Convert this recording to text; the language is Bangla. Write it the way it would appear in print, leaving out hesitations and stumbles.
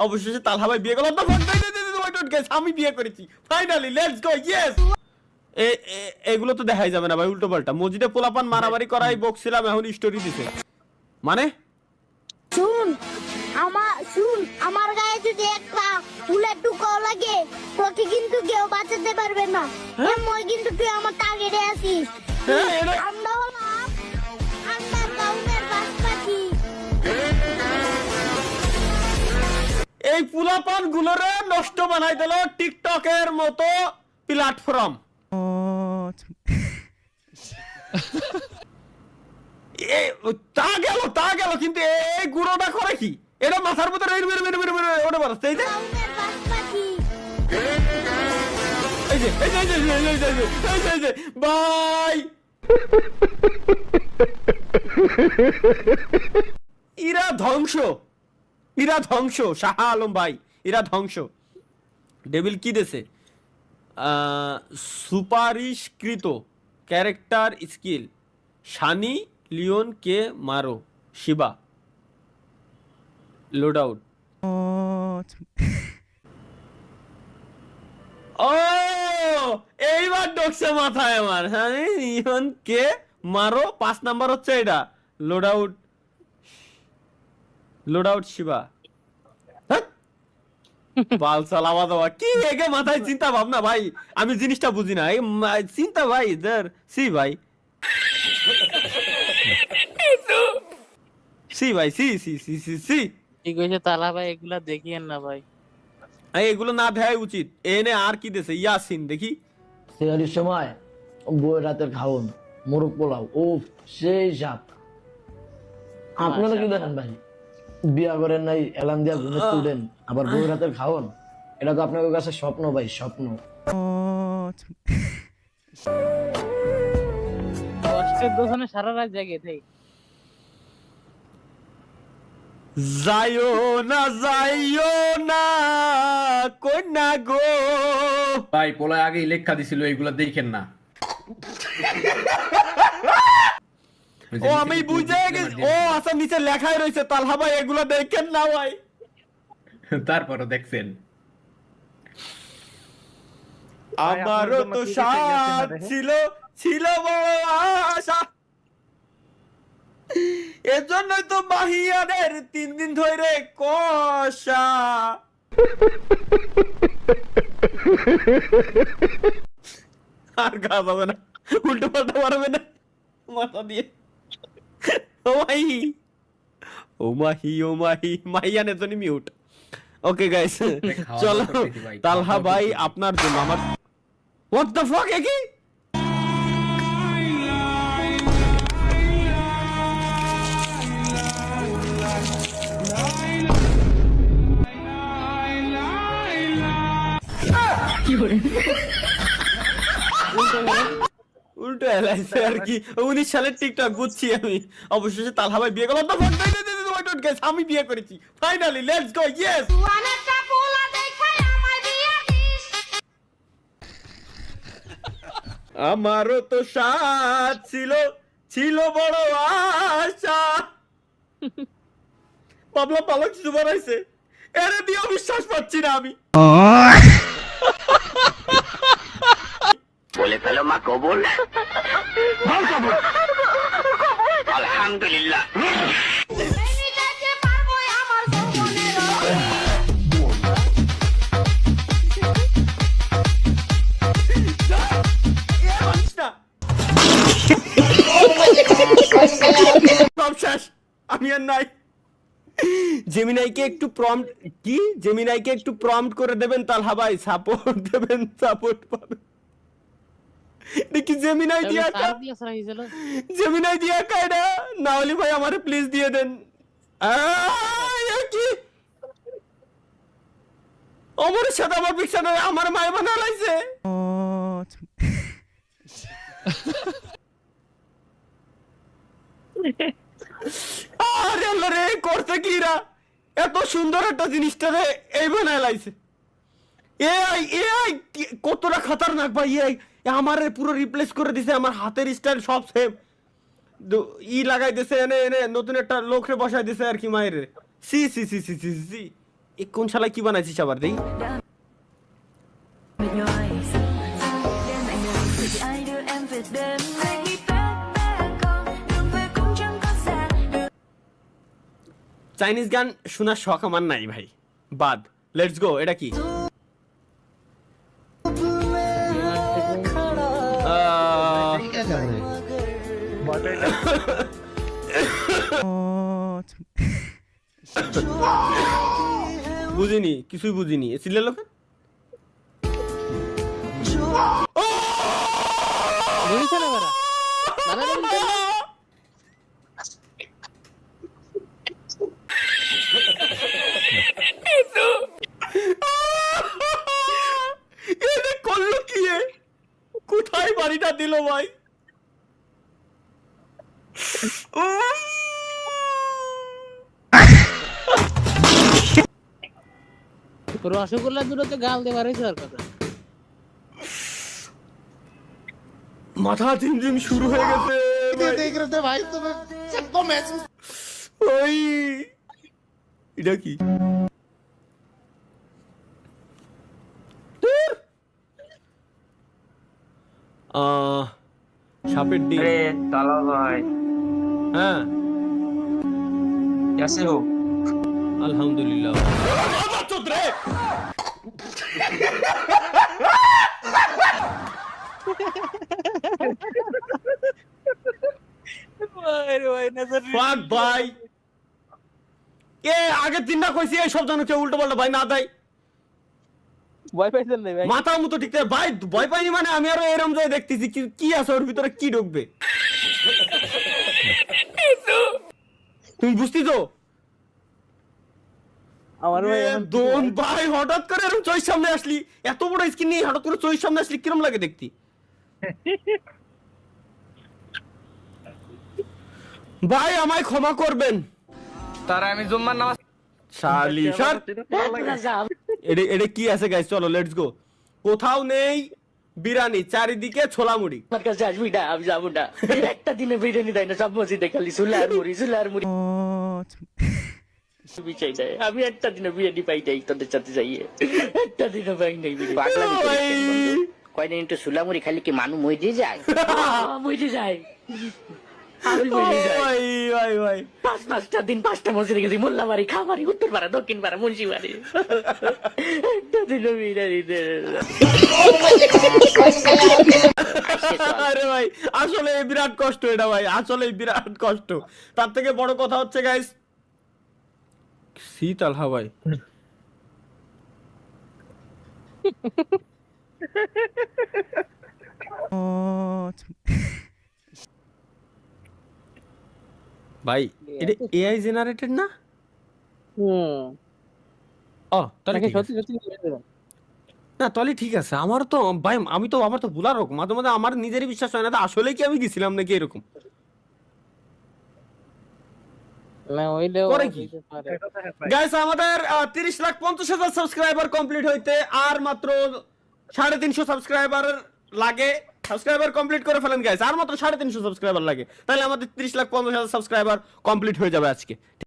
অবশেষে তালহা ভাই বিয়ে করলো। আমি বিয়ে করেছি ফাইনালি, লেটস গো, ইয়েস। এগুলো তো দেখাই যাবে না ভাই, উল্টো পাল্টা। মসজিদে পোলাপান মারামারি করাই বকছিলাম, এখন স্টোরি দিছে মানে। শুন আমার গায়ে যদি একটা ফুলের টুকাও লাগে তোকে কিন্তু কেউ বাঁচাতে পারবে না। মই কিন্তু তুই আমার টার্গেটে আছিস। আমরা হলাম আন্ডারগ্রাউন্ডের বাসপাখি। এই পোলাপান গুলোরে নষ্ট বানাই দিল টিকটকের মতো প্ল্যাটফর্ম। তা গেল কিন্তু এই গুঁড়োটা করে কি? এটা মাথার মধ্যে ওটা বাড়াচ্ছে এই যে ভাই। ইরা ধ্বংস শাহ আলম ভাই, ইরা ধ্বংস। ডেভিল কি দেছে? সুপারিশকৃত ক্যারেক্টার স্কিল শানি লিওন কে মারো শিবা লোড আউট। ও এইবার ঢুকছে মাথায় আমার। শানি লিওন কে মারো 5 নাম্বার হচ্ছে এটা, লোড আউট শিবা। বাল চালাওয়া দেওয়া কি এগে মাথায় চিন্তা ভাবনা ভাই, আমি জিনিসটা বুঝি না এই চিন্তা ভাই দের সি ভাই সি ভাই সি সি সি সি সি ঠিক হয়েছে তালা ভাই, এগুলা দেখিয়েন না ভাই, এগুলো না দেখাই উচিত। এনে আর কি দেছে ইয়াসিন দেখি। সেহারির সময় বই রাতের খাওন মোরগ পোলাও, ও সেই সাপ। আপনারা কি দেখেন ভাই? বিয়া করেন নাই, এলান দিয়া ঘুমে তুলেন, আবার বই রাতের খাওন। এটা তো আপনাদের কাছে স্বপ্ন ভাই, স্বপ্ন। কষ্টের দোষণে সারা রাত জেগে থাকি। যাইও না কন্যা গো। ভাই পোলায় আগেই লেখা দিছিল, এগুলা দেখেন না। ও আমি বুঝে গেছি, ও আচ্ছা নিচে লেখাই রয়েছে তালহা ভাই এগুলো দেখেন না ভাই। তারপরও দেখছেন। আমারও তো সাথ ছিল বড় আশা, এজন্যই তো মাহিয়ানের 3 দিন ধরে কষা। আর গা যাবে না, উল্টো পাল্টা পারবে না মাথা দিয়ে। মাহিয়ানের জন্য মিউট। ওকে গাইস চলো, তালহা ভাই আপনার জন্য আমার হোয়াট দ্য ফাক কি উল্টো এলাইছে আর কি। 19 সালের টিকটক বুঝছি আমি। অবশেষে তালহা ভাই বিয়ে করলো। আমি বিয়ে করেছি ফাইনালি, লেটস গো, ইয়েস। আমারও তো সাথ ছিল বড় আশা। পাবলা পালক কিছু বানাইছে, এর দিয়েও বিশ্বাস পাচ্ছি না আমি। বলে ফেলো মা কবুল। আলহামদুলিল্লাহ। সব শেষ, আমি আর নাই। জেমিনাইকে একটু প্রম্পট করে দেবেন তালহা ভাই, সাপোর্ট দেবেন, সাপোর্ট পাবেন। দেখি জেমিনাই দিয়া কায়দা না হলে ভাই আমারে প্লিজ দিয়ে দেন। কি অমরের সাথে আমার পিকচার আমার মায় বানা লাইছে। আরে আল্লাহ রে, করতে কি রা এত সুন্দর একটা জিনিসটারে এই বানায় লাইছে। এআই কতটা খতরনাক ভাই। এআই আমারে পুরো রিপ্লেস করে দিছে, আমার হাতের স্টাইল সব সেম। লাগাই দিছে, এনে নতুন একটা লোকরে বসাই দিছে আর কি মায়ের। সি সি সি সি সি সি কোন শালা কি বানাইছিস আবার দেই? চাইনিজ গান শোনার শখ আমার নাই ভাই, বাদ। লেটস গো, এটা কি? বুঝিনি, কিছুই বুঝিনি। সিলের লোক বুঝিস না বাড়া, বাড়া বুঝিস না? এটা করলো কি এ? কোথায় বাড়িটা দিল ভাই? রসগোল্লা দুটো তো গাল দিয়ে বাড়াইছে আর কথা। মাথা ঝিমঝিম শুরু হয়ে গেছে ভাই। ওই এটা কি? সাপের ডিম। अरे ताला भाई হ্যাঁ, कैसे हो? আলহামদুলিল্লাহ। Fuck ভাই, এ আগের দিন না কইছি এই সব জানো কেউ উল্টো পাল্টা ভাই না দেয়। ভয় পাইছেন না ভাই? মাথা মতো ঠিক আছে ভাই, ভয় পাইনি মানে আমি আরো এরম যায় দেখতেছি কি আছে ওর ভিতরে, কি ঢুকবে তুমি বুঝতি তো? আমার ভাই এখন দোন ভাই হঠাৎ করে এরকম চোখের সামনে আসলি, এত বড় স্ক্রিন নিয়ে হঠাৎ করে চোখের সামনে আসলি কিরম লাগে দেখতি? ভাই আমায় ক্ষমা করবেন। तारा আমি জুম্মার নামাজ শালি স্যার, এটা কি আছে গাইস? চলো লেটস গো। কোথাও নেই বিরিয়ানি, চারিদিকে ছোলা মুড়ি। আমার কাছে আসবি না, আমি যাবো না। একটা দিনে বিরিয়ানি দেয় না, সব মসজিদে খালি সুলার মুড়ি চাই দেয়। আমি একটা দিনে বিরিয়ানি পাই নাই তোদের সাথে যাইয়ে, একটা দিনও পাই নাই বিরিয়ানি। কয়দিন একটু সুলামুড়ি খালি কি মানুষ মরে যায়? মরে যায়, আমি মরে যাই। ভাই ভাই ভাই, পাঁচটা দিন 5টা মসজিদে গেছি, মোল্লাবাড়ি, খামারি, উত্তর পাড়া, দক্ষিণ পাড়া, মুন্সিবাড়ি, একটা দিনও বিরিয়ানি দেয় না। আরে ভাই আসলে বিরাট কষ্ট এটা ভাই, আসলে বিরাট কষ্ট। তার থেকে বড় কথা হচ্ছে গাইস, শীতল হাওয়াই ভাই, এটা এআই জেনারেটেড না? ও তাহলে ঠিক আছে। সত্যি সত্যি না তাহলে ঠিক আছে। আমার তো ভাই, আমার তো ভুলার রকম মাঝে মাঝে আমার নিজেরই বিশ্বাস হয় না আসলে কি আমি গেছিলাম নাকি এরকম। না হইলেও করে কি? হইতে পারে। গাইস আমাদের 30,50,000 সাবস্ক্রাইবার কমপ্লিট হইতে আর মাত্র 350 সাবস্ক্রাইবার লাগে। সাবস্ক্রাইবার কমপ্লিট করে ফেলেন গাইস, আর মাত্র 350 সাবস্ক্রাইবার লাগে, তাহলে আমাদের 30,50,000 সাবস্ক্রাইবার কমপ্লিট হয়ে যাবে আজকে।